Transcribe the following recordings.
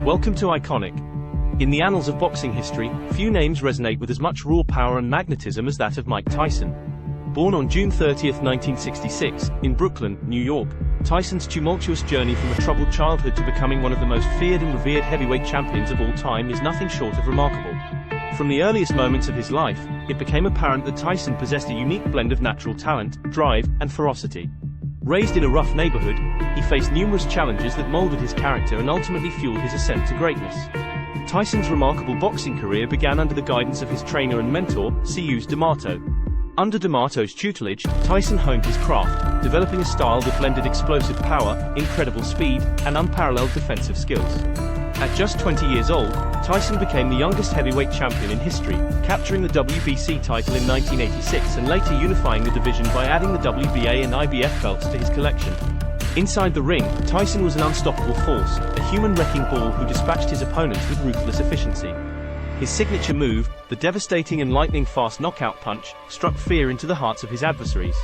Welcome to Iconic. In the annals of boxing history, few names resonate with as much raw power and magnetism as that of Mike Tyson. Born on June 30, 1966, in Brooklyn, New York, Tyson's tumultuous journey from a troubled childhood to becoming one of the most feared and revered heavyweight champions of all time is nothing short of remarkable. From the earliest moments of his life, it became apparent that Tyson possessed a unique blend of natural talent, drive, and ferocity. Raised in a rough neighborhood, he faced numerous challenges that molded his character and ultimately fueled his ascent to greatness. Tyson's remarkable boxing career began under the guidance of his trainer and mentor, C.U. D'Amato. Under D'Amato's tutelage, Tyson honed his craft, developing a style that blended explosive power, incredible speed, and unparalleled defensive skills. At just 20 years old, Tyson became the youngest heavyweight champion in history, capturing the WBC title in 1986 and later unifying the division by adding the WBA and IBF belts to his collection. Inside the ring, Tyson was an unstoppable force, a human wrecking ball who dispatched his opponents with ruthless efficiency. His signature move, the devastating and lightning-fast knockout punch, struck fear into the hearts of his adversaries.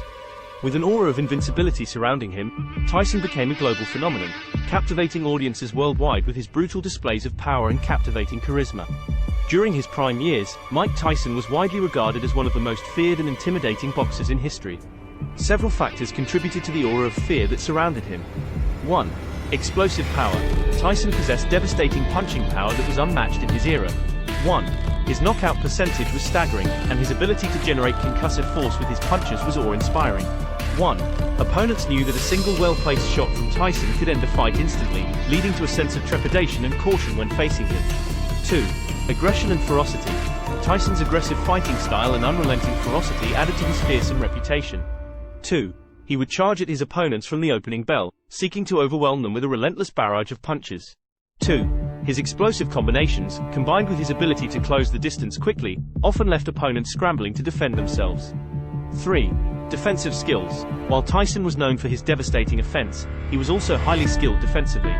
With an aura of invincibility surrounding him, Tyson became a global phenomenon, captivating audiences worldwide with his brutal displays of power and captivating charisma. During his prime years, Mike Tyson was widely regarded as one of the most feared and intimidating boxers in history. Several factors contributed to the aura of fear that surrounded him. 1. Explosive power. Tyson possessed devastating punching power that was unmatched in his era. 1. His knockout percentage was staggering, and his ability to generate concussive force with his punches was awe-inspiring. 1. Opponents knew that a single well-placed shot from Tyson could end a fight instantly, leading to a sense of trepidation and caution when facing him. 2. Aggression and ferocity. Tyson's aggressive fighting style and unrelenting ferocity added to his fearsome reputation. 2. He would charge at his opponents from the opening bell, seeking to overwhelm them with a relentless barrage of punches. 2. His explosive combinations, combined with his ability to close the distance quickly, often left opponents scrambling to defend themselves. 3. Defensive skills. While Tyson was known for his devastating offense, he was also highly skilled defensively.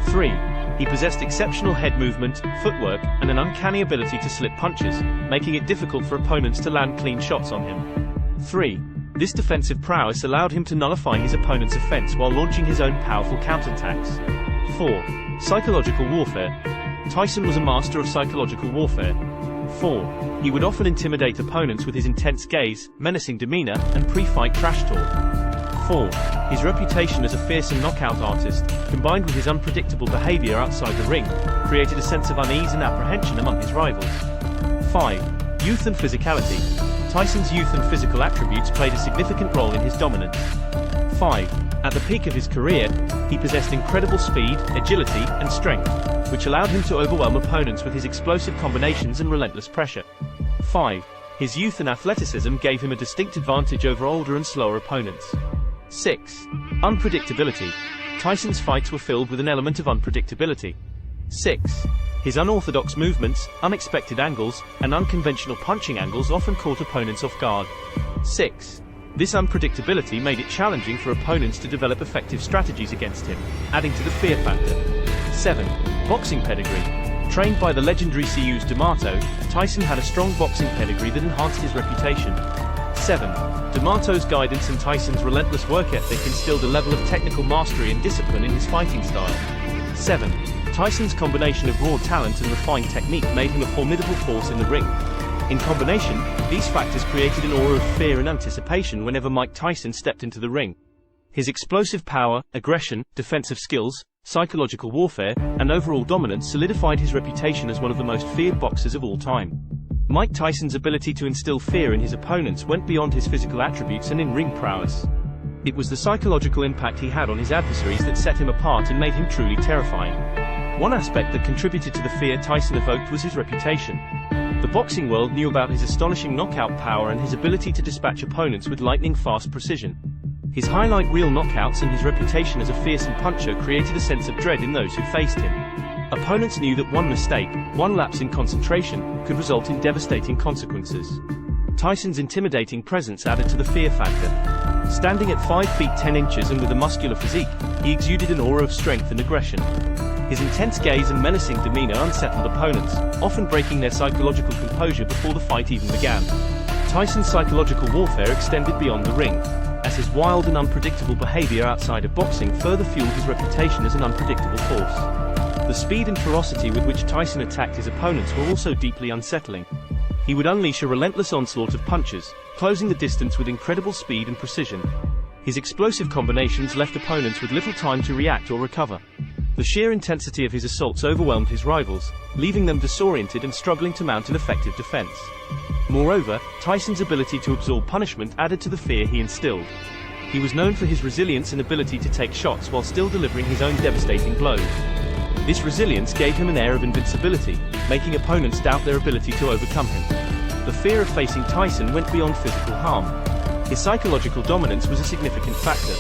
3. He possessed exceptional head movement, footwork, and an uncanny ability to slip punches, making it difficult for opponents to land clean shots on him. 3. This defensive prowess allowed him to nullify his opponent's offense while launching his own powerful counterattacks. 4. Psychological warfare. Tyson was a master of psychological warfare. 4. He would often intimidate opponents with his intense gaze, menacing demeanor, and pre-fight trash talk. 4. His reputation as a fearsome knockout artist, combined with his unpredictable behavior outside the ring, created a sense of unease and apprehension among his rivals. 5. Youth and physicality. Tyson's youth and physical attributes played a significant role in his dominance. 5. At the peak of his career, he possessed incredible speed, agility, and strength, which allowed him to overwhelm opponents with his explosive combinations and relentless pressure. 5. His youth and athleticism gave him a distinct advantage over older and slower opponents. 6. Unpredictability. Tyson's fights were filled with an element of unpredictability. 6. His unorthodox movements, unexpected angles, and unconventional punching angles often caught opponents off guard. 6. This unpredictability made it challenging for opponents to develop effective strategies against him, adding to the fear factor. 7. Boxing pedigree. Trained by the legendary C.U. D'Amato, Tyson had a strong boxing pedigree that enhanced his reputation. 7. D'Amato's guidance and Tyson's relentless work ethic instilled a level of technical mastery and discipline in his fighting style. 7. Tyson's combination of raw talent and refined technique made him a formidable force in the ring. In combination, these factors created an aura of fear and anticipation whenever Mike Tyson stepped into the ring. His explosive power, aggression, defensive skills, psychological warfare, and overall dominance solidified his reputation as one of the most feared boxers of all time. Mike Tyson's ability to instill fear in his opponents went beyond his physical attributes and in-ring prowess. It was the psychological impact he had on his adversaries that set him apart and made him truly terrifying. One aspect that contributed to the fear Tyson evoked was his reputation. The boxing world knew about his astonishing knockout power and his ability to dispatch opponents with lightning-fast precision. His highlight reel knockouts and his reputation as a fearsome puncher created a sense of dread in those who faced him. Opponents knew that one mistake, one lapse in concentration, could result in devastating consequences. Tyson's intimidating presence added to the fear factor. Standing at 5 feet 10 inches and with a muscular physique, he exuded an aura of strength and aggression. His intense gaze and menacing demeanor unsettled opponents, often breaking their psychological composure before the fight even began. Tyson's psychological warfare extended beyond the ring, as his wild and unpredictable behavior outside of boxing further fueled his reputation as an unpredictable force. The speed and ferocity with which Tyson attacked his opponents were also deeply unsettling. He would unleash a relentless onslaught of punches, closing the distance with incredible speed and precision. His explosive combinations left opponents with little time to react or recover. The sheer intensity of his assaults overwhelmed his rivals, leaving them disoriented and struggling to mount an effective defense. Moreover, Tyson's ability to absorb punishment added to the fear he instilled. He was known for his resilience and ability to take shots while still delivering his own devastating blows. This resilience gave him an air of invincibility, making opponents doubt their ability to overcome him. The fear of facing Tyson went beyond physical harm. His psychological dominance was a significant factor.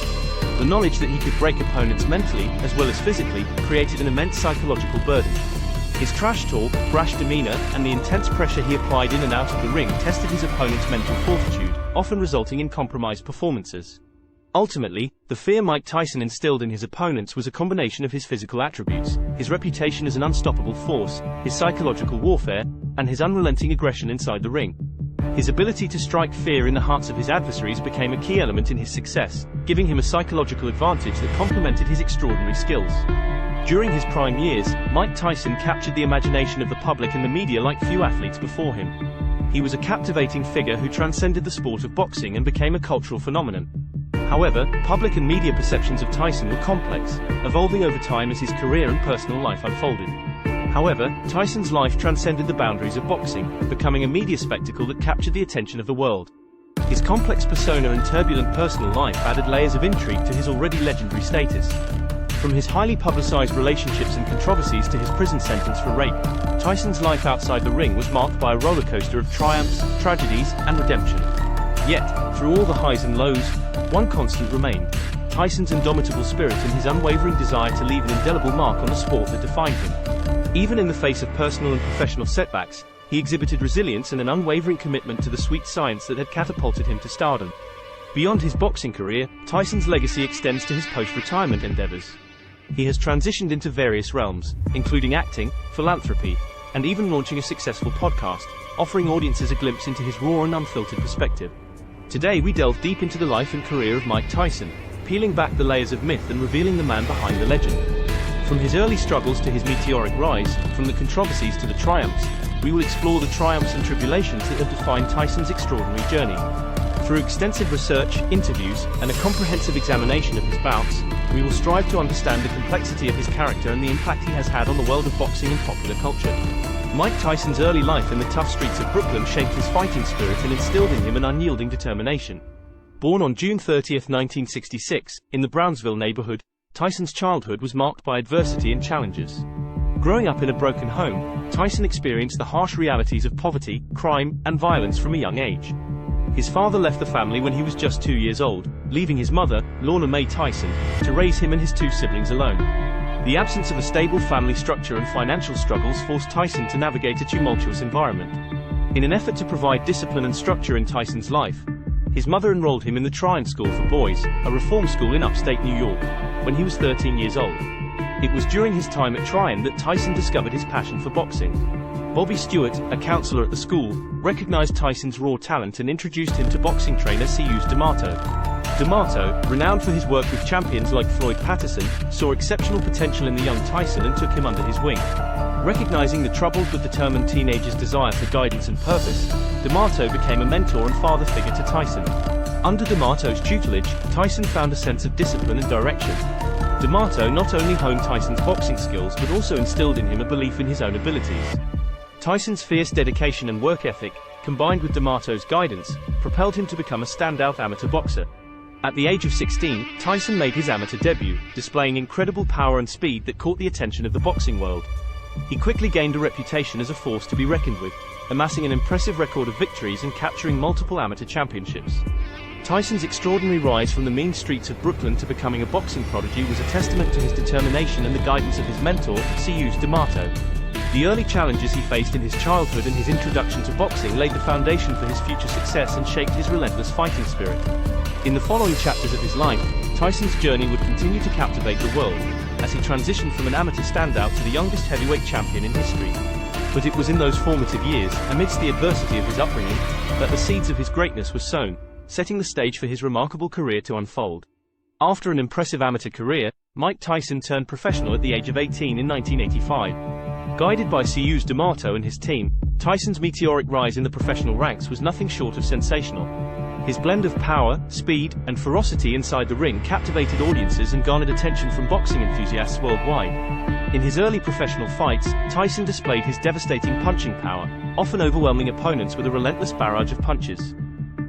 The knowledge that he could break opponents mentally, as well as physically, created an immense psychological burden. His trash talk, brash demeanor, and the intense pressure he applied in and out of the ring tested his opponent's mental fortitude, often resulting in compromised performances. Ultimately, the fear Mike Tyson instilled in his opponents was a combination of his physical attributes, his reputation as an unstoppable force, his psychological warfare, and his unrelenting aggression inside the ring. His ability to strike fear in the hearts of his adversaries became a key element in his success, giving him a psychological advantage that complemented his extraordinary skills. During his prime years, Mike Tyson captured the imagination of the public and the media like few athletes before him. He was a captivating figure who transcended the sport of boxing and became a cultural phenomenon. However, public and media perceptions of Tyson were complex, evolving over time as his career and personal life unfolded. However, Tyson's life transcended the boundaries of boxing, becoming a media spectacle that captured the attention of the world. His complex persona and turbulent personal life added layers of intrigue to his already legendary status. From his highly publicized relationships and controversies to his prison sentence for rape, Tyson's life outside the ring was marked by a rollercoaster of triumphs, tragedies, and redemption. Yet, through all the highs and lows, one constant remained: Tyson's indomitable spirit and his unwavering desire to leave an indelible mark on the sport that defined him. Even in the face of personal and professional setbacks, he exhibited resilience and an unwavering commitment to the sweet science that had catapulted him to stardom. Beyond his boxing career, Tyson's legacy extends to his post-retirement endeavors. He has transitioned into various realms, including acting, philanthropy, and even launching a successful podcast, offering audiences a glimpse into his raw and unfiltered perspective. Today we delve deep into the life and career of Mike Tyson, peeling back the layers of myth and revealing the man behind the legend. From his early struggles to his meteoric rise, from the controversies to the triumphs, we will explore the triumphs and tribulations that have defined Tyson's extraordinary journey. Through extensive research, interviews, and a comprehensive examination of his bouts, we will strive to understand the complexity of his character and the impact he has had on the world of boxing and popular culture. Mike Tyson's early life in the tough streets of Brooklyn shaped his fighting spirit and instilled in him an unyielding determination. Born on June 30, 1966, in the Brownsville neighborhood, Tyson's childhood was marked by adversity and challenges. Growing up in a broken home, Tyson experienced the harsh realities of poverty, crime, and violence from a young age. His father left the family when he was just 2 years old, leaving his mother, Lorna Mae Tyson, to raise him and his two siblings alone. The absence of a stable family structure and financial struggles forced Tyson to navigate a tumultuous environment. In an effort to provide discipline and structure in Tyson's life, his mother enrolled him in the Tryon School for Boys, a reform school in upstate New York, when he was 13 years old. It was during his time at Tryon that Tyson discovered his passion for boxing. Bobby Stewart, a counselor at the school, recognized Tyson's raw talent and introduced him to boxing trainer C.U. D'Amato. D'Amato, renowned for his work with champions like Floyd Patterson, saw exceptional potential in the young Tyson and took him under his wing. Recognizing the troubled but determined teenager's desire for guidance and purpose, D'Amato became a mentor and father figure to Tyson. Under D'Amato's tutelage, Tyson found a sense of discipline and direction. D'Amato not only honed Tyson's boxing skills but also instilled in him a belief in his own abilities. Tyson's fierce dedication and work ethic, combined with D'Amato's guidance, propelled him to become a standout amateur boxer. At the age of 16, Tyson made his amateur debut, displaying incredible power and speed that caught the attention of the boxing world. He quickly gained a reputation as a force to be reckoned with, amassing an impressive record of victories and capturing multiple amateur championships. Tyson's extraordinary rise from the mean streets of Brooklyn to becoming a boxing prodigy was a testament to his determination and the guidance of his mentor, C.U. D'Amato. The early challenges he faced in his childhood and his introduction to boxing laid the foundation for his future success and shaped his relentless fighting spirit. In the following chapters of his life, Tyson's journey would continue to captivate the world, as he transitioned from an amateur standout to the youngest heavyweight champion in history. But it was in those formative years, amidst the adversity of his upbringing, that the seeds of his greatness were sown, setting the stage for his remarkable career to unfold. After an impressive amateur career, Mike Tyson turned professional at the age of 18 in 1985. Guided by Cus D'Amato and his team, Tyson's meteoric rise in the professional ranks was nothing short of sensational. His blend of power, speed, and ferocity inside the ring captivated audiences and garnered attention from boxing enthusiasts worldwide. In his early professional fights, Tyson displayed his devastating punching power, often overwhelming opponents with a relentless barrage of punches.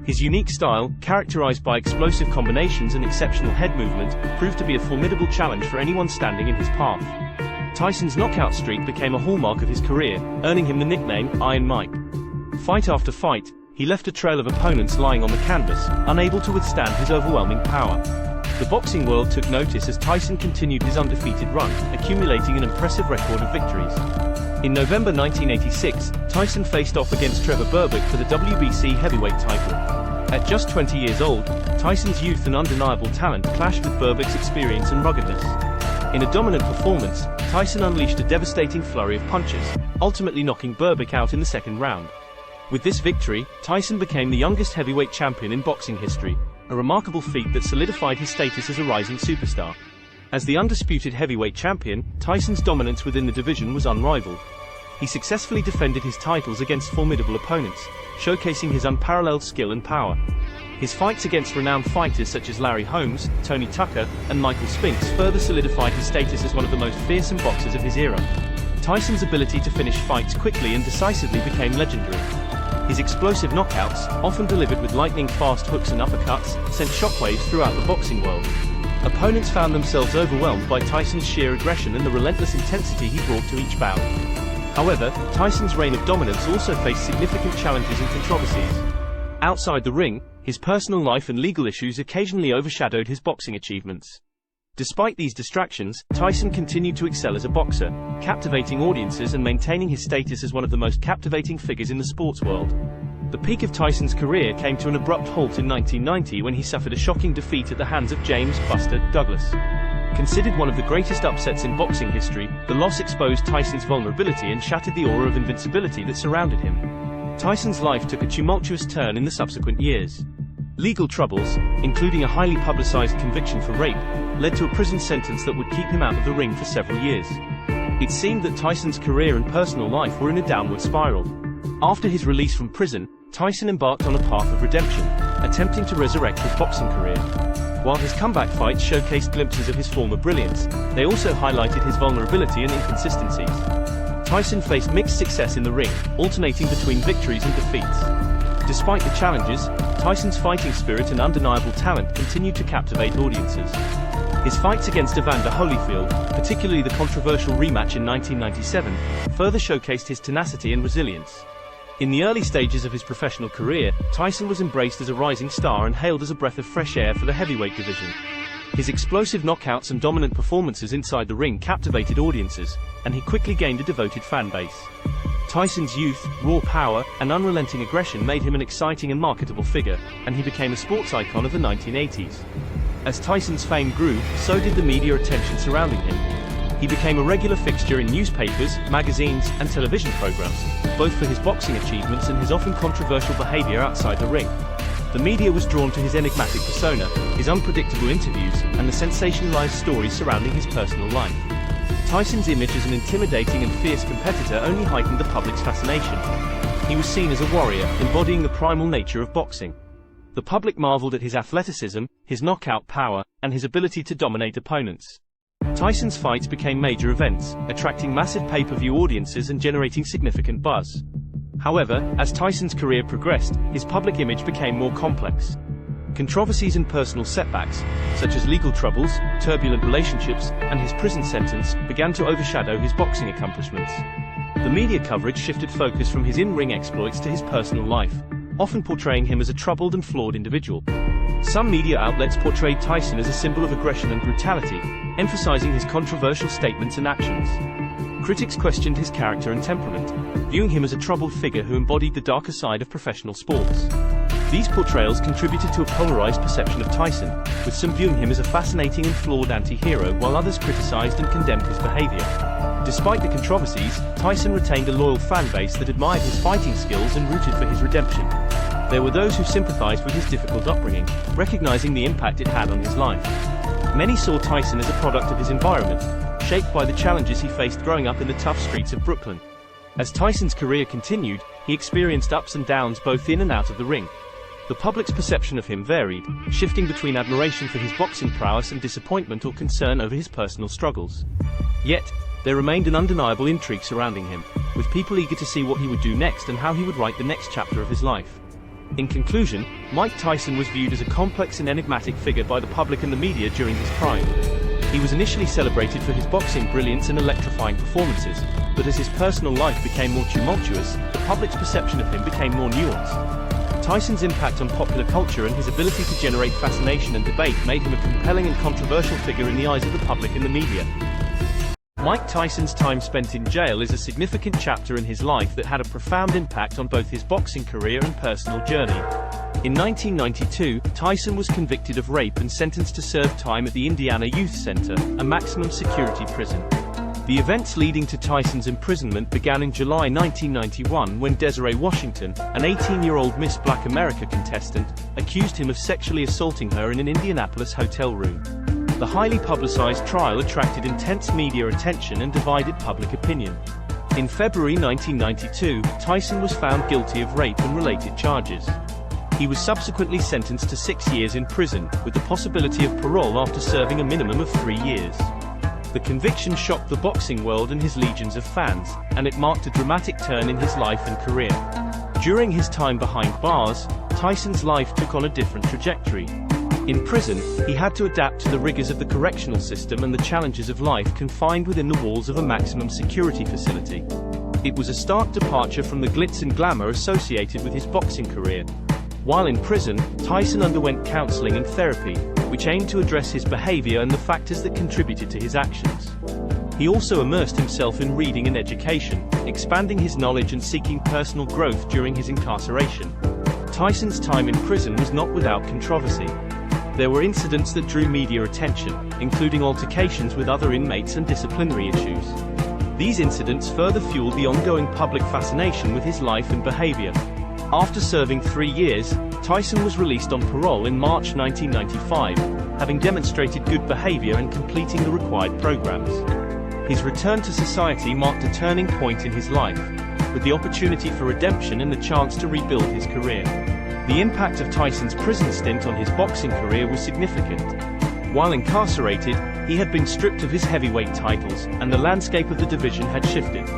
His unique style, characterized by explosive combinations and exceptional head movement, proved to be a formidable challenge for anyone standing in his path. Tyson's knockout streak became a hallmark of his career, earning him the nickname Iron Mike. Fight after fight, he left a trail of opponents lying on the canvas, unable to withstand his overwhelming power. The boxing world took notice as Tyson continued his undefeated run, accumulating an impressive record of victories. In November 1986, Tyson faced off against Trevor Berbick for the WBC heavyweight title. At just 20 years old, Tyson's youth and undeniable talent clashed with Berbick's experience and ruggedness. In a dominant performance, Tyson unleashed a devastating flurry of punches, ultimately knocking Berbick out in the second round. With this victory, Tyson became the youngest heavyweight champion in boxing history, a remarkable feat that solidified his status as a rising superstar. As the undisputed heavyweight champion, Tyson's dominance within the division was unrivaled. He successfully defended his titles against formidable opponents, showcasing his unparalleled skill and power. His fights against renowned fighters such as Larry Holmes, Tony Tucker, and Michael Spinks further solidified his status as one of the most fearsome boxers of his era. Tyson's ability to finish fights quickly and decisively became legendary. His explosive knockouts, often delivered with lightning-fast hooks and uppercuts, sent shockwaves throughout the boxing world. Opponents found themselves overwhelmed by Tyson's sheer aggression and the relentless intensity he brought to each bout. However, Tyson's reign of dominance also faced significant challenges and controversies. Outside the ring, his personal life and legal issues occasionally overshadowed his boxing achievements. Despite these distractions, Tyson continued to excel as a boxer, captivating audiences and maintaining his status as one of the most captivating figures in the sports world. The peak of Tyson's career came to an abrupt halt in 1990 when he suffered a shocking defeat at the hands of James "Buster" Douglas. Considered one of the greatest upsets in boxing history, the loss exposed Tyson's vulnerability and shattered the aura of invincibility that surrounded him. Tyson's life took a tumultuous turn in the subsequent years. Legal troubles, including a highly publicized conviction for rape, led to a prison sentence that would keep him out of the ring for several years. It seemed that Tyson's career and personal life were in a downward spiral. After his release from prison, Tyson embarked on a path of redemption, attempting to resurrect his boxing career. While his comeback fights showcased glimpses of his former brilliance, they also highlighted his vulnerability and inconsistencies. Tyson faced mixed success in the ring, alternating between victories and defeats. Despite the challenges, Tyson's fighting spirit and undeniable talent continued to captivate audiences. His fights against Evander Holyfield, particularly the controversial rematch in 1997, further showcased his tenacity and resilience. In the early stages of his professional career, Tyson was embraced as a rising star and hailed as a breath of fresh air for the heavyweight division. His explosive knockouts and dominant performances inside the ring captivated audiences, and he quickly gained a devoted fan base. Tyson's youth, raw power, and unrelenting aggression made him an exciting and marketable figure, and he became a sports icon of the 1980s. As Tyson's fame grew, so did the media attention surrounding him. He became a regular fixture in newspapers, magazines, and television programs, both for his boxing achievements and his often controversial behavior outside the ring. The media was drawn to his enigmatic persona, his unpredictable interviews, and the sensationalized stories surrounding his personal life. Tyson's image as an intimidating and fierce competitor only heightened the public's fascination. He was seen as a warrior, embodying the primal nature of boxing. The public marveled at his athleticism, his knockout power, and his ability to dominate opponents. Tyson's fights became major events, attracting massive pay-per-view audiences and generating significant buzz. However, as Tyson's career progressed, his public image became more complex. Controversies and personal setbacks, such as legal troubles, turbulent relationships, and his prison sentence, began to overshadow his boxing accomplishments. The media coverage shifted focus from his in-ring exploits to his personal life, often portraying him as a troubled and flawed individual. Some media outlets portrayed Tyson as a symbol of aggression and brutality, emphasizing his controversial statements and actions. Critics questioned his character and temperament, viewing him as a troubled figure who embodied the darker side of professional sports. These portrayals contributed to a polarized perception of Tyson, with some viewing him as a fascinating and flawed anti-hero while others criticized and condemned his behavior. Despite the controversies, Tyson retained a loyal fan base that admired his fighting skills and rooted for his redemption. There were those who sympathized with his difficult upbringing, recognizing the impact it had on his life. Many saw Tyson as a product of his environment, shaped by the challenges he faced growing up in the tough streets of Brooklyn. As Tyson's career continued, he experienced ups and downs both in and out of the ring. The public's perception of him varied, shifting between admiration for his boxing prowess and disappointment or concern over his personal struggles. Yet, there remained an undeniable intrigue surrounding him, with people eager to see what he would do next and how he would write the next chapter of his life. In conclusion, Mike Tyson was viewed as a complex and enigmatic figure by the public and the media during his prime. He was initially celebrated for his boxing brilliance and electrifying performances, but as his personal life became more tumultuous, the public's perception of him became more nuanced. Tyson's impact on popular culture and his ability to generate fascination and debate made him a compelling and controversial figure in the eyes of the public and the media. Mike Tyson's time spent in jail is a significant chapter in his life that had a profound impact on both his boxing career and personal journey. In 1992, Tyson was convicted of rape and sentenced to serve time at the Indiana Youth Center, a maximum security prison. The events leading to Tyson's imprisonment began in July 1991 when Desiree Washington, an 18-year-old Miss Black America contestant, accused him of sexually assaulting her in an Indianapolis hotel room. The highly publicized trial attracted intense media attention and divided public opinion. In February 1992, Tyson was found guilty of rape and related charges. He was subsequently sentenced to 6 years in prison, with the possibility of parole after serving a minimum of 3 years. The conviction shocked the boxing world and his legions of fans, and it marked a dramatic turn in his life and career. During his time behind bars, Tyson's life took on a different trajectory. In prison, he had to adapt to the rigors of the correctional system and the challenges of life confined within the walls of a maximum security facility. It was a stark departure from the glitz and glamour associated with his boxing career. While in prison, Tyson underwent counseling and therapy, which aimed to address his behavior and the factors that contributed to his actions. He also immersed himself in reading and education, expanding his knowledge and seeking personal growth during his incarceration. Tyson's time in prison was not without controversy. There were incidents that drew media attention, including altercations with other inmates and disciplinary issues. These incidents further fueled the ongoing public fascination with his life and behavior. After serving 3 years, Tyson was released on parole in March 1995, having demonstrated good behavior and completing the required programs. His return to society marked a turning point in his life, with the opportunity for redemption and the chance to rebuild his career. The impact of Tyson's prison stint on his boxing career was significant. While incarcerated, he had been stripped of his heavyweight titles, and the landscape of the division had shifted.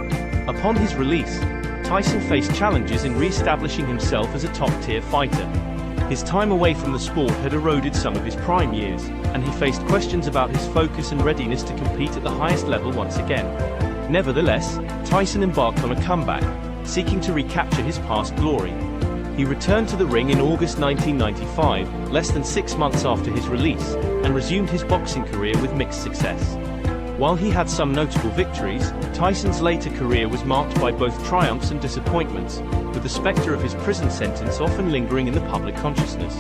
Upon his release, Tyson faced challenges in re-establishing himself as a top-tier fighter. His time away from the sport had eroded some of his prime years, and he faced questions about his focus and readiness to compete at the highest level once again. Nevertheless, Tyson embarked on a comeback, seeking to recapture his past glory. He returned to the ring in August 1995, less than 6 months after his release, and resumed his boxing career with mixed success. While he had some notable victories, Tyson's later career was marked by both triumphs and disappointments, with the specter of his prison sentence often lingering in the public consciousness.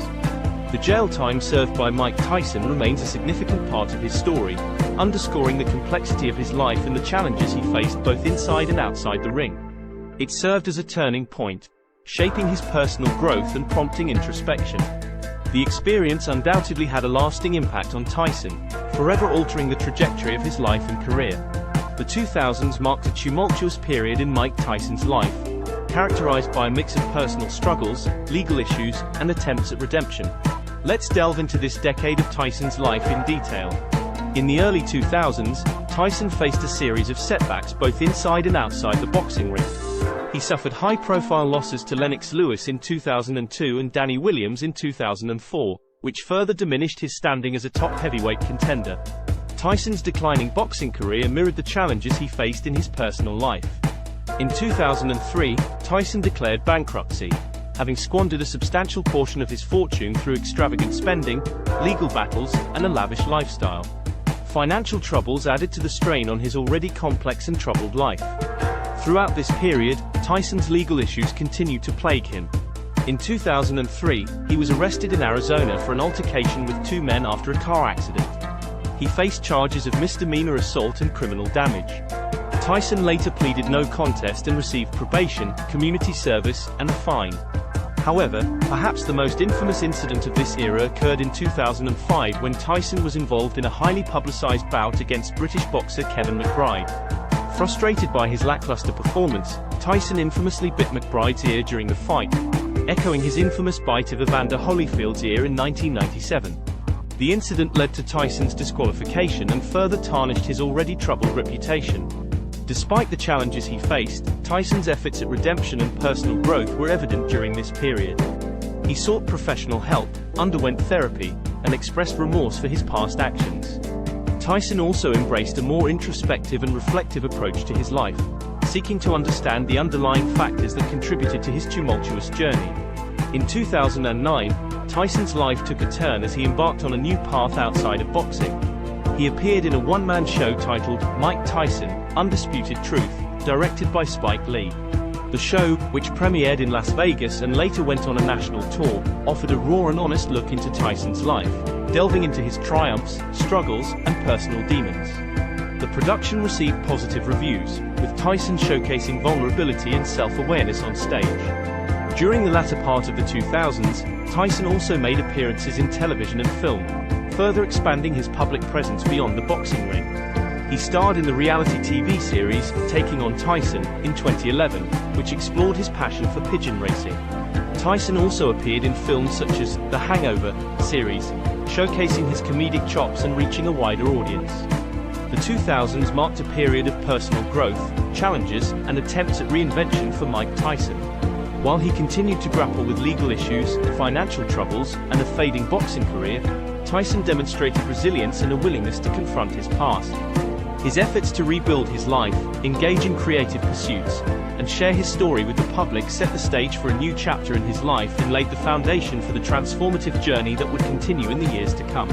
The jail time served by Mike Tyson remains a significant part of his story, underscoring the complexity of his life and the challenges he faced both inside and outside the ring. It served as a turning point, shaping his personal growth and prompting introspection. The experience undoubtedly had a lasting impact on Tyson, forever altering the trajectory of his life and career. The 2000s marked a tumultuous period in Mike Tyson's life, characterized by a mix of personal struggles, legal issues, and attempts at redemption. Let's delve into this decade of Tyson's life in detail. In the early 2000s, Tyson faced a series of setbacks both inside and outside the boxing ring. He suffered high-profile losses to Lennox Lewis in 2002 and Danny Williams in 2004, which further diminished his standing as a top heavyweight contender. Tyson's declining boxing career mirrored the challenges he faced in his personal life. In 2003, Tyson declared bankruptcy, having squandered a substantial portion of his fortune through extravagant spending, legal battles, and a lavish lifestyle. Financial troubles added to the strain on his already complex and troubled life. Throughout this period, Tyson's legal issues continued to plague him. In 2003, he was arrested in Arizona for an altercation with 2 men after a car accident. He faced charges of misdemeanor assault and criminal damage. Tyson later pleaded no contest and received probation, community service, and a fine. However, perhaps the most infamous incident of this era occurred in 2005 when Tyson was involved in a highly publicized bout against British boxer Kevin McBride. Frustrated by his lackluster performance, Tyson infamously bit McBride's ear during the fight, echoing his infamous bite of Evander Holyfield's ear in 1997. The incident led to Tyson's disqualification and further tarnished his already troubled reputation. Despite the challenges he faced, Tyson's efforts at redemption and personal growth were evident during this period. He sought professional help, underwent therapy, and expressed remorse for his past actions. Tyson also embraced a more introspective and reflective approach to his life, seeking to understand the underlying factors that contributed to his tumultuous journey. In 2009, Tyson's life took a turn as he embarked on a new path outside of boxing. He appeared in a one-man show titled Mike Tyson, Undisputed Truth, directed by Spike Lee. The show, which premiered in Las Vegas and later went on a national tour, offered a raw and honest look into Tyson's life, delving into his triumphs, struggles, and personal demons. The production received positive reviews, with Tyson showcasing vulnerability and self-awareness on stage. During the latter part of the 2000s, Tyson also made appearances in television and film, further expanding his public presence beyond the boxing ring. He starred in the reality TV series, Taking on Tyson, in 2011, which explored his passion for pigeon racing. Tyson also appeared in films such as The Hangover series, showcasing his comedic chops and reaching a wider audience. The 2000s marked a period of personal growth, challenges, and attempts at reinvention for Mike Tyson. While he continued to grapple with legal issues, financial troubles, and a fading boxing career, Tyson demonstrated resilience and a willingness to confront his past. His efforts to rebuild his life, engage in creative pursuits, and share his story with the public set the stage for a new chapter in his life and laid the foundation for the transformative journey that would continue in the years to come.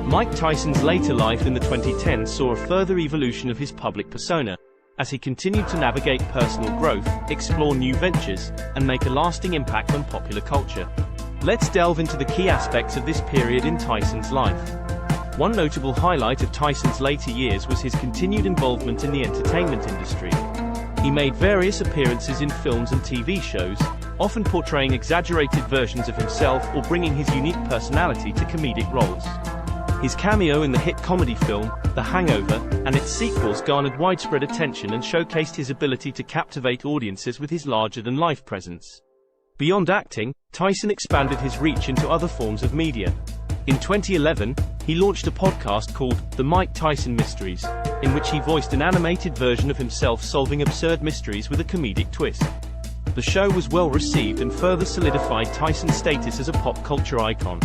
Mike Tyson's later life in the 2010s saw a further evolution of his public persona, as he continued to navigate personal growth, explore new ventures, and make a lasting impact on popular culture. Let's delve into the key aspects of this period in Tyson's life. One notable highlight of Tyson's later years was his continued involvement in the entertainment industry. He made various appearances in films and TV shows, often portraying exaggerated versions of himself or bringing his unique personality to comedic roles. His cameo in the hit comedy film, The Hangover, and its sequels garnered widespread attention and showcased his ability to captivate audiences with his larger-than-life presence. Beyond acting, Tyson expanded his reach into other forms of media. In 2011, he launched a podcast called The Mike Tyson Mysteries, in which he voiced an animated version of himself solving absurd mysteries with a comedic twist. The show was well received and further solidified Tyson's status as a pop culture icon.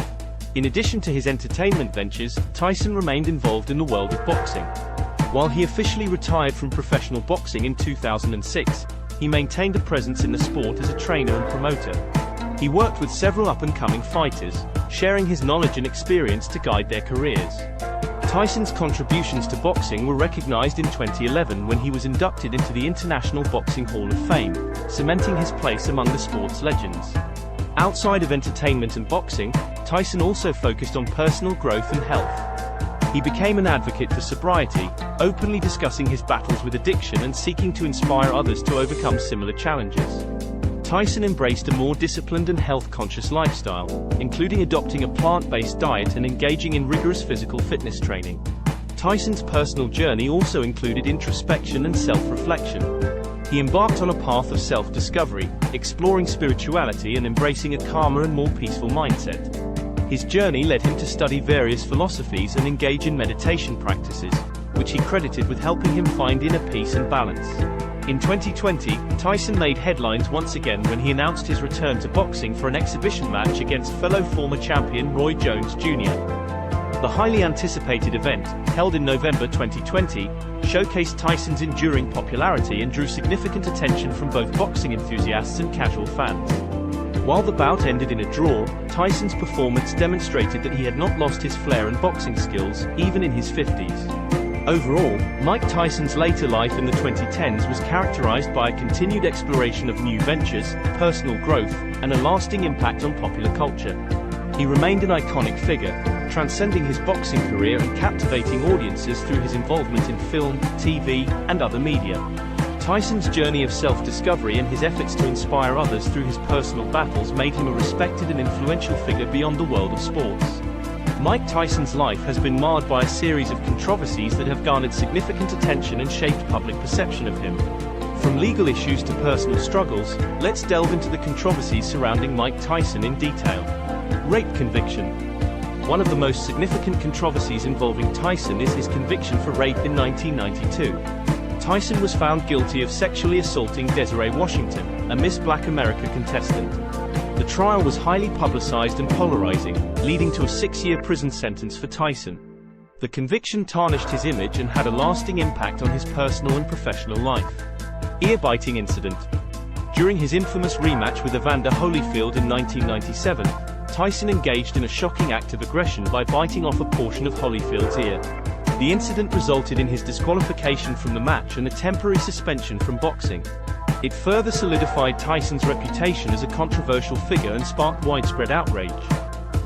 In addition to his entertainment ventures, Tyson remained involved in the world of boxing. While he officially retired from professional boxing in 2006, he maintained a presence in the sport as a trainer and promoter. He worked with several up-and-coming fighters, sharing his knowledge and experience to guide their careers. Tyson's contributions to boxing were recognized in 2011 when he was inducted into the International Boxing Hall of Fame, cementing his place among the sport's legends. Outside of entertainment and boxing, Tyson also focused on personal growth and health. He became an advocate for sobriety, openly discussing his battles with addiction and seeking to inspire others to overcome similar challenges. Tyson embraced a more disciplined and health-conscious lifestyle, including adopting a plant-based diet and engaging in rigorous physical fitness training. Tyson's personal journey also included introspection and self-reflection. He embarked on a path of self-discovery, exploring spirituality and embracing a calmer and more peaceful mindset. His journey led him to study various philosophies and engage in meditation practices, which he credited with helping him find inner peace and balance. In 2020, Tyson made headlines once again when he announced his return to boxing for an exhibition match against fellow former champion Roy Jones Jr. The highly anticipated event, held in November 2020, showcased Tyson's enduring popularity and drew significant attention from both boxing enthusiasts and casual fans. While the bout ended in a draw, Tyson's performance demonstrated that he had not lost his flair and boxing skills, even in his 50s. Overall, Mike Tyson's later life in the 2010s was characterized by a continued exploration of new ventures, personal growth, and a lasting impact on popular culture. He remained an iconic figure, transcending his boxing career and captivating audiences through his involvement in film, TV, and other media. Tyson's journey of self-discovery and his efforts to inspire others through his personal battles made him a respected and influential figure beyond the world of sports. Mike Tyson's life has been marred by a series of controversies that have garnered significant attention and shaped public perception of him. From legal issues to personal struggles, let's delve into the controversies surrounding Mike Tyson in detail. Rape conviction. One of the most significant controversies involving Tyson is his conviction for rape in 1992. Tyson was found guilty of sexually assaulting Desiree Washington, a Miss Black America contestant. The trial was highly publicized and polarizing, leading to a 6-year prison sentence for Tyson. The conviction tarnished his image and had a lasting impact on his personal and professional life. Ear-biting incident. During his infamous rematch with Evander Holyfield in 1997, Tyson engaged in a shocking act of aggression by biting off a portion of Holyfield's ear. The incident resulted in his disqualification from the match and a temporary suspension from boxing. It further solidified Tyson's reputation as a controversial figure and sparked widespread outrage.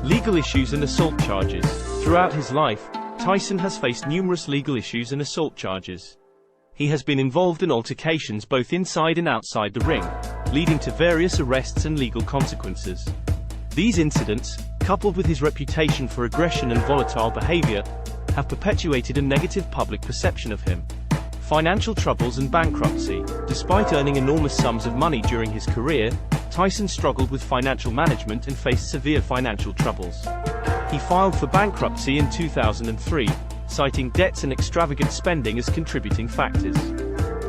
Legal issues and assault charges. Throughout his life, Tyson has faced numerous legal issues and assault charges. He has been involved in altercations both inside and outside the ring, leading to various arrests and legal consequences. These incidents, coupled with his reputation for aggression and volatile behavior, have perpetuated a negative public perception of him. Financial troubles and bankruptcy. Despite earning enormous sums of money during his career, Tyson struggled with financial management and faced severe financial troubles. He filed for bankruptcy in 2003, citing debts and extravagant spending as contributing factors.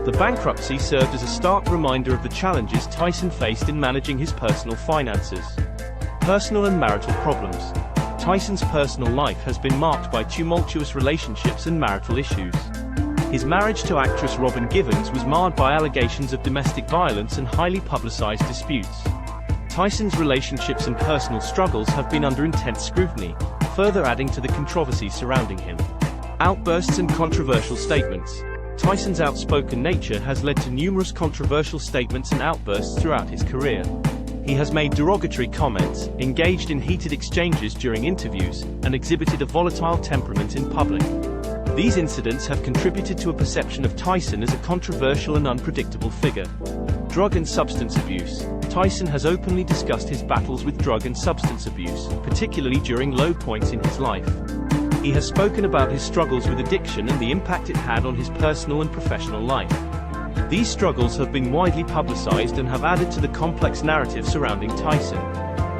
The bankruptcy served as a stark reminder of the challenges Tyson faced in managing his personal finances. Personal and marital problems. Tyson's personal life has been marked by tumultuous relationships and marital issues. His marriage to actress Robin Givens was marred by allegations of domestic violence and highly publicized disputes. Tyson's relationships and personal struggles have been under intense scrutiny, further adding to the controversy surrounding him. Outbursts and controversial statements. Tyson's outspoken nature has led to numerous controversial statements and outbursts throughout his career. He has made derogatory comments, engaged in heated exchanges during interviews, and exhibited a volatile temperament in public. These incidents have contributed to a perception of Tyson as a controversial and unpredictable figure. Drug and substance abuse. Tyson has openly discussed his battles with drug and substance abuse, particularly during low points in his life. He has spoken about his struggles with addiction and the impact it had on his personal and professional life. These struggles have been widely publicized and have added to the complex narrative surrounding Tyson.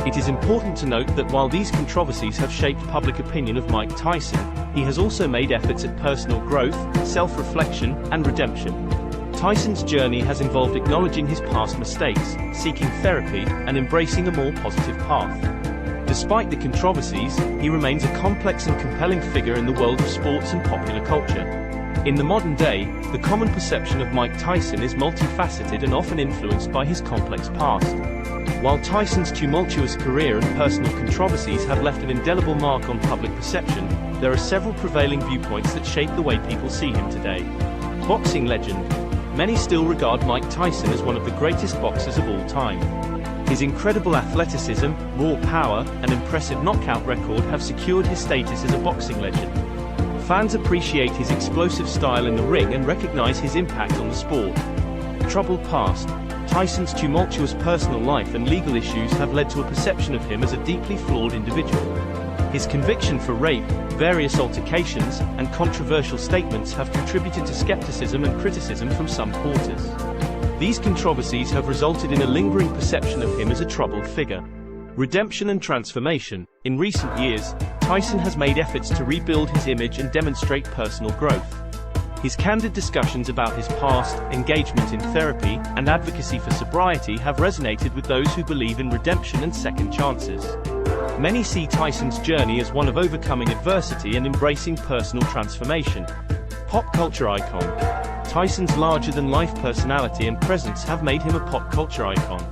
It is important to note that while these controversies have shaped public opinion of Mike Tyson, he has also made efforts at personal growth, self-reflection, and redemption. Tyson's journey has involved acknowledging his past mistakes, seeking therapy, and embracing a more positive path. Despite the controversies, he remains a complex and compelling figure in the world of sports and popular culture. In the modern day, the common perception of Mike Tyson is multifaceted and often influenced by his complex past. While Tyson's tumultuous career and personal controversies have left an indelible mark on public perception, there are several prevailing viewpoints that shape the way people see him today. Boxing legend. Many still regard Mike Tyson as one of the greatest boxers of all time. His incredible athleticism, raw power, and impressive knockout record have secured his status as a boxing legend. Fans appreciate his explosive style in the ring and recognize his impact on the sport. Troubled past. Tyson's tumultuous personal life and legal issues have led to a perception of him as a deeply flawed individual. His conviction for rape, various altercations, and controversial statements have contributed to skepticism and criticism from some quarters. These controversies have resulted in a lingering perception of him as a troubled figure. Redemption and transformation. In recent years, Tyson has made efforts to rebuild his image and demonstrate personal growth. His candid discussions about his past, engagement in therapy, and advocacy for sobriety have resonated with those who believe in redemption and second chances. Many see Tyson's journey as one of overcoming adversity and embracing personal transformation. Pop culture icon. Tyson's larger-than-life personality and presence have made him a pop culture icon.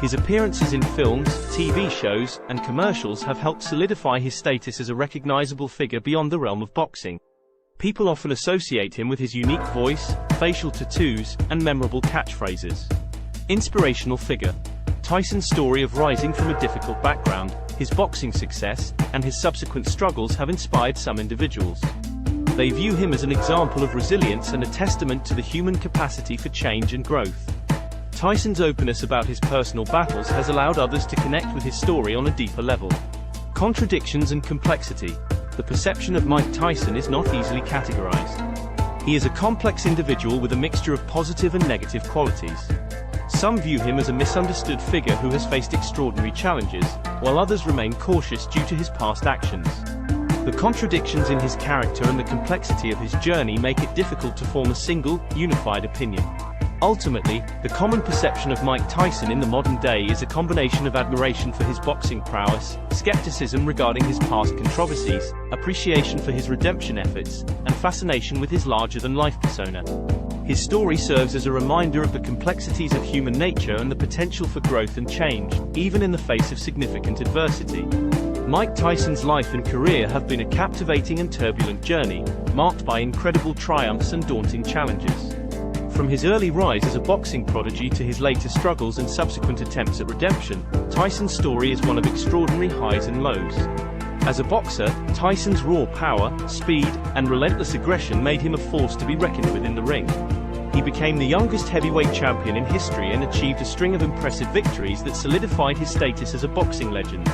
His appearances in films, TV shows, and commercials have helped solidify his status as a recognizable figure beyond the realm of boxing. People often associate him with his unique voice, facial tattoos, and memorable catchphrases. Inspirational figure. Tyson's story of rising from a difficult background, his boxing success, and his subsequent struggles have inspired some individuals. They view him as an example of resilience and a testament to the human capacity for change and growth. Tyson's openness about his personal battles has allowed others to connect with his story on a deeper level. Contradictions and complexity. The perception of Mike Tyson is not easily categorized. He is a complex individual with a mixture of positive and negative qualities. Some view him as a misunderstood figure who has faced extraordinary challenges, while others remain cautious due to his past actions. The contradictions in his character and the complexity of his journey make it difficult to form a single, unified opinion. Ultimately, the common perception of Mike Tyson in the modern day is a combination of admiration for his boxing prowess, skepticism regarding his past controversies, appreciation for his redemption efforts, and fascination with his larger-than-life persona. His story serves as a reminder of the complexities of human nature and the potential for growth and change, even in the face of significant adversity. Mike Tyson's life and career have been a captivating and turbulent journey, marked by incredible triumphs and daunting challenges. From his early rise as a boxing prodigy to his later struggles and subsequent attempts at redemption, Tyson's story is one of extraordinary highs and lows. As a boxer, Tyson's raw power, speed, and relentless aggression made him a force to be reckoned with in the ring. He became the youngest heavyweight champion in history and achieved a string of impressive victories that solidified his status as a boxing legend.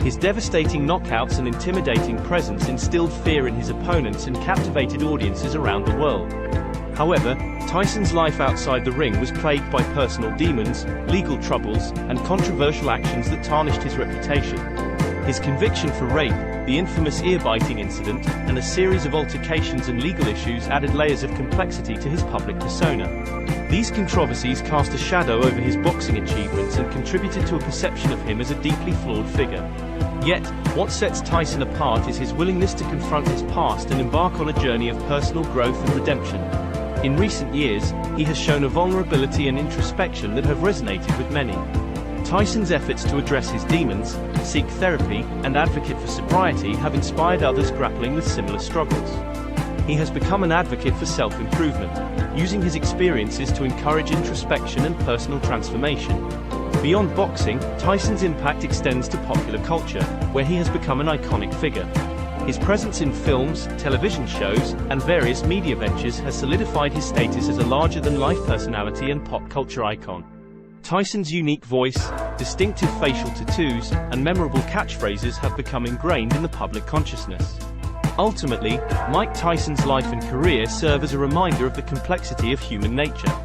His devastating knockouts and intimidating presence instilled fear in his opponents and captivated audiences around the world. However, Tyson's life outside the ring was plagued by personal demons, legal troubles, and controversial actions that tarnished his reputation. His conviction for rape, the infamous ear-biting incident, and a series of altercations and legal issues added layers of complexity to his public persona. These controversies cast a shadow over his boxing achievements and contributed to a perception of him as a deeply flawed figure. Yet, what sets Tyson apart is his willingness to confront his past and embark on a journey of personal growth and redemption. In recent years, he has shown a vulnerability and introspection that have resonated with many. Tyson's efforts to address his demons, seek therapy, and advocate for sobriety have inspired others grappling with similar struggles. He has become an advocate for self-improvement, using his experiences to encourage introspection and personal transformation. Beyond boxing, Tyson's impact extends to popular culture, where he has become an iconic figure. His presence in films, television shows, and various media ventures has solidified his status as a larger-than-life personality and pop culture icon. Tyson's unique voice, distinctive facial tattoos, and memorable catchphrases have become ingrained in the public consciousness. Ultimately, Mike Tyson's life and career serve as a reminder of the complexity of human nature.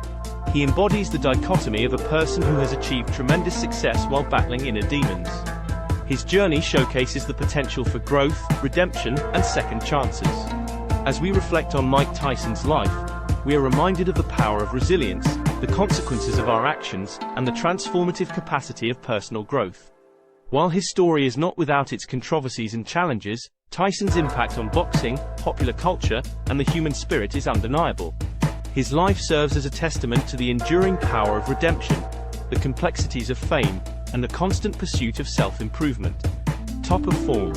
He embodies the dichotomy of a person who has achieved tremendous success while battling inner demons. His journey showcases the potential for growth, redemption, and second chances. As we reflect on Mike Tyson's life, we are reminded of the power of resilience, the consequences of our actions, and the transformative capacity of personal growth. While his story is not without its controversies and challenges, Tyson's impact on boxing, popular culture, and the human spirit is undeniable. His life serves as a testament to the enduring power of redemption, the complexities of fame, and the constant pursuit of self-improvement. Top of form.